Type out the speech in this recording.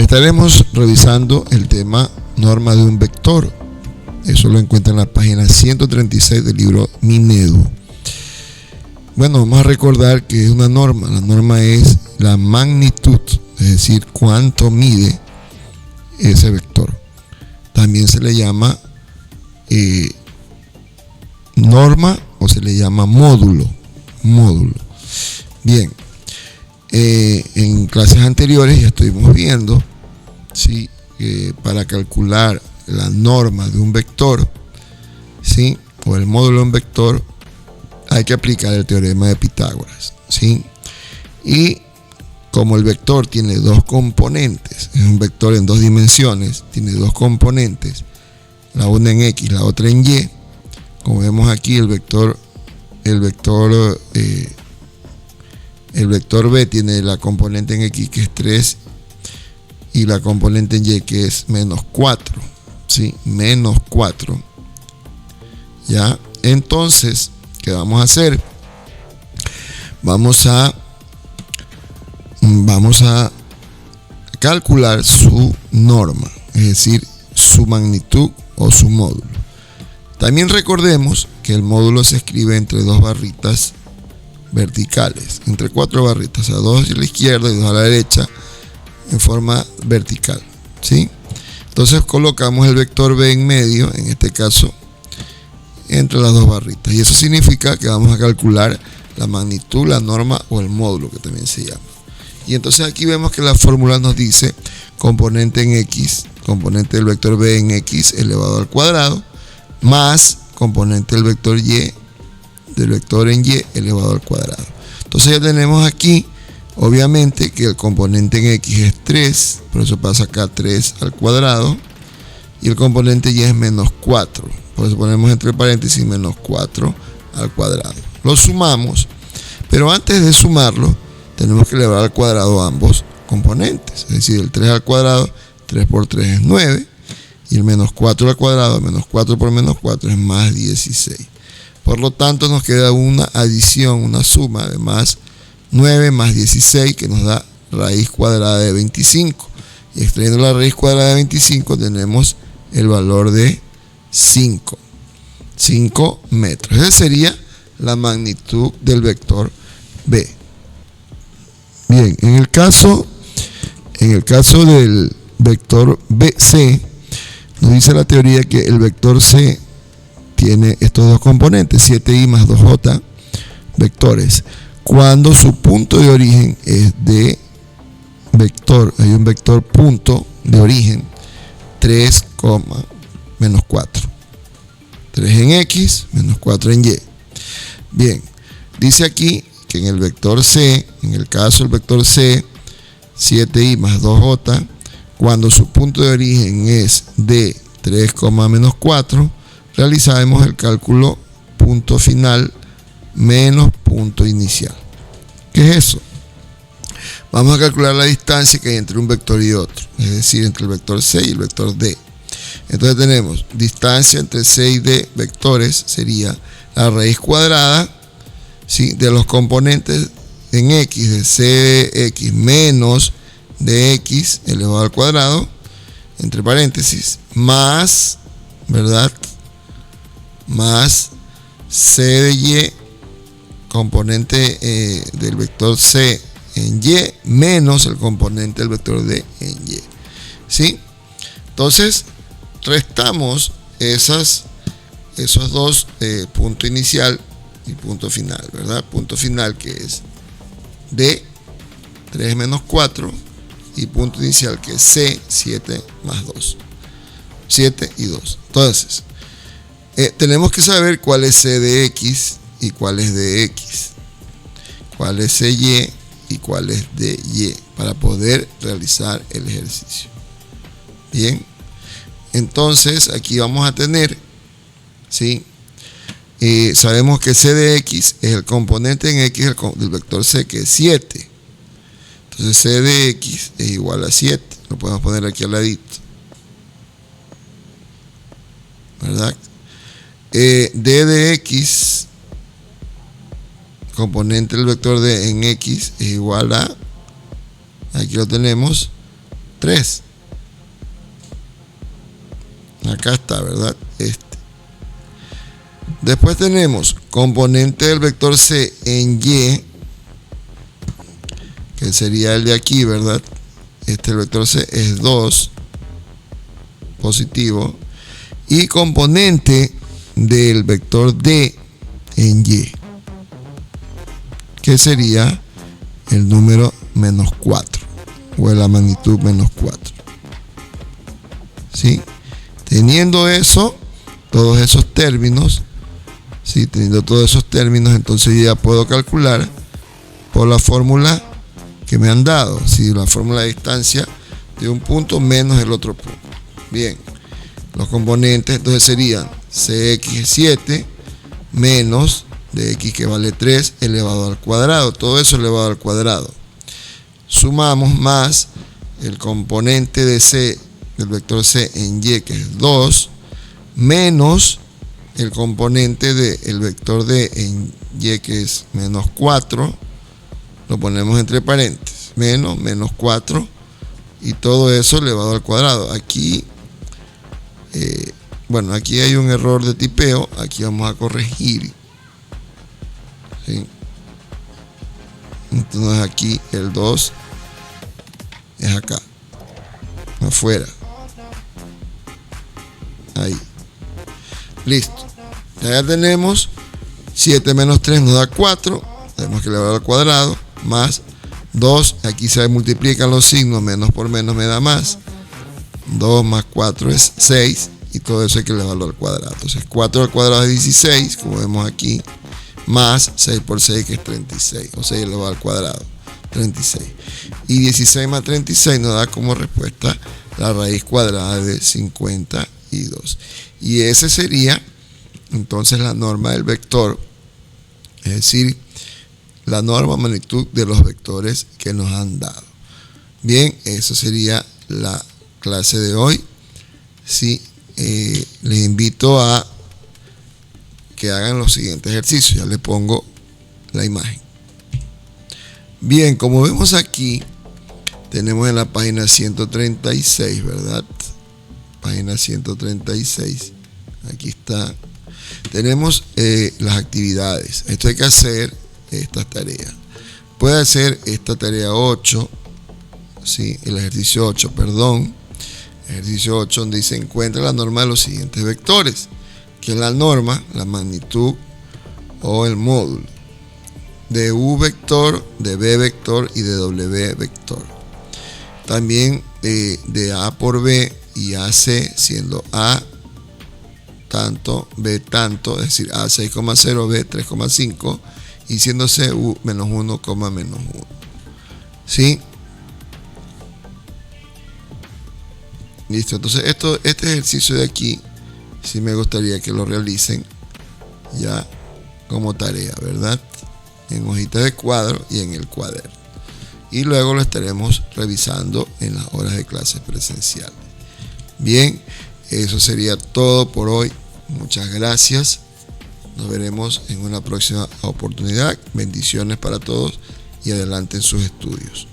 estaremos revisando el tema norma de un vector. Eso lo encuentra en la página 136 del libro Minedu. Bueno, vamos a recordar que es una norma. La norma es la magnitud, es decir, cuánto mide ese vector. También se le llama norma o se le llama módulo. Bien, en clases anteriores ya estuvimos viendo, ¿sí? Para calcular la norma de un vector, ¿sí? O el módulo de un vector, hay que aplicar el teorema de Pitágoras, ¿sí? Y como el vector tiene dos componentes, es un vector en dos dimensiones, tiene dos componentes, la una en X, la otra en Y. Como vemos aquí, el vector B tiene la componente en X que es 3 y la componente en Y que es menos 4, ¿sí? Menos 4. ¿Ya? Entonces, ¿qué vamos a hacer? Vamos a calcular su norma, es decir, su magnitud o su módulo. También recordemos que el módulo se escribe entre dos barritas verticales, entre cuatro barritas, o sea, dos a la izquierda y dos a la derecha en forma vertical, ¿sí? Entonces colocamos el vector B en medio, en este caso, entre las dos barritas. Y eso significa que vamos a calcular la magnitud, la norma o el módulo, que también se llama. Y entonces aquí vemos que la fórmula nos dice componente en X, componente del vector B en X elevado al cuadrado, más componente del vector Y, del vector en Y elevado al cuadrado. Entonces ya tenemos aquí, obviamente, que el componente en X es 3, por eso pasa acá 3 al cuadrado, y el componente Y es menos 4, por eso ponemos entre paréntesis menos 4 al cuadrado. Lo sumamos, pero antes de sumarlo, tenemos que elevar al cuadrado ambos componentes, es decir, el 3 al cuadrado, 3 por 3 es 9, y el menos 4 al cuadrado, menos 4 por menos 4 es más 16. Por lo tanto, nos queda una adición, una suma de más 9 más 16, que nos da raíz cuadrada de 25. Y extrayendo la raíz cuadrada de 25, tenemos el valor de 5 metros. Esa sería la magnitud del vector B. Bien, en el caso del vector BC, nos dice la teoría que el vector C tiene estos dos componentes, 7i más 2j vectores, cuando su punto de origen es de vector, hay un vector punto de origen 3, menos 4. 3 en X, menos 4 en Y. Bien, dice aquí que en el vector C, en el caso del vector C, 7i más 2j, cuando su punto de origen es de 3, menos 4, realizaremos el cálculo punto final menos punto inicial. ¿Qué es eso? Vamos a calcular la distancia que hay entre un vector y otro, es decir, entre el vector C y el vector D. Entonces tenemos distancia entre C y D vectores, sería la raíz cuadrada, ¿sí?, de los componentes en X de C de X menos de X elevado al cuadrado, entre paréntesis, más, ¿verdad?, más C de Y, componente del vector C en Y, menos el componente del vector D en Y. ¿Sí? Entonces, restamos esos dos, punto inicial y punto final, ¿verdad? Punto final que es D, 3 menos 4, y punto inicial que es C, 7 más 2. 7 y 2. Entonces, tenemos que saber cuál es C de X y cuál es de X, cuál es CY y cuál es de Y, para poder realizar el ejercicio. Bien, entonces aquí vamos a tener, ¿sí? Sabemos que C de X es el componente en X del vector C, que es 7. Entonces C de X es igual a 7. Lo podemos poner aquí al ladito, ¿verdad? D de X, componente del vector D en X, es igual a, aquí lo tenemos, 3. Acá está, ¿verdad? Después tenemos componente del vector C en Y, que sería el de aquí, ¿verdad? El vector C es 2, positivo. Y componente del vector D en Y, que sería el número menos 4, o la magnitud menos 4. ¿Sí? Teniendo eso, todos esos términos, ¿sí? Teniendo todos esos términos, entonces yo ya puedo calcular por la fórmula que me han dado, ¿sí? La fórmula de distancia de un punto menos el otro punto. Bien, los componentes entonces serían cx7 menos de x que vale 3 elevado al cuadrado, todo eso elevado al cuadrado. Sumamos más el componente de C, del vector C en Y, que es 2, menos el componente del vector D en Y, que es menos 4, lo ponemos entre paréntesis, menos 4, y todo eso elevado al cuadrado. Aquí, aquí hay un error de tipeo, aquí vamos a corregir. ¿Sí? Entonces aquí el 2 es acá, afuera. Ahí. Listo. Ya tenemos 7 menos 3 nos da 4. Tenemos que elevar al cuadrado. Más 2. Aquí se multiplican los signos. Menos por menos me da más. 2 más 4 es 6. Y todo eso hay que elevarlo al cuadrado. Entonces 4 al cuadrado es 16. Como vemos aquí. Más 6 por 6 que es 36. O sea, elevado al cuadrado. 36. Y 16 más 36 nos da como respuesta la raíz cuadrada de 52. Y ese sería entonces la norma del vector, es decir, la norma magnitud de los vectores que nos han dado. Bien, eso sería la clase de hoy. Sí, les invito a que hagan los siguientes ejercicios. Ya les pongo la imagen. Bien, como vemos aquí, tenemos en la página 136, ¿verdad? Página 136. Aquí está. Tenemos las actividades. Esto hay que hacer estas tareas. Puede hacer esta tarea 8, ¿sí? El ejercicio 8, perdón. Ejercicio 8, donde se encuentra la norma de los siguientes vectores, que es la norma, la magnitud o el módulo de U vector, de B vector y de W vector. También de A por B y AC, siendo A tanto, B tanto, es decir, A 6,0, B 3,5, y siendo C U menos 1, menos 1. ¿Sí? Listo, entonces este ejercicio de aquí, sí me gustaría que lo realicen ya como tarea, ¿verdad? En hojita de cuadro y en el cuaderno. Y luego lo estaremos revisando en las horas de clases presenciales. Bien, eso sería todo por hoy. Muchas gracias. Nos veremos en una próxima oportunidad. Bendiciones para todos y adelante en sus estudios.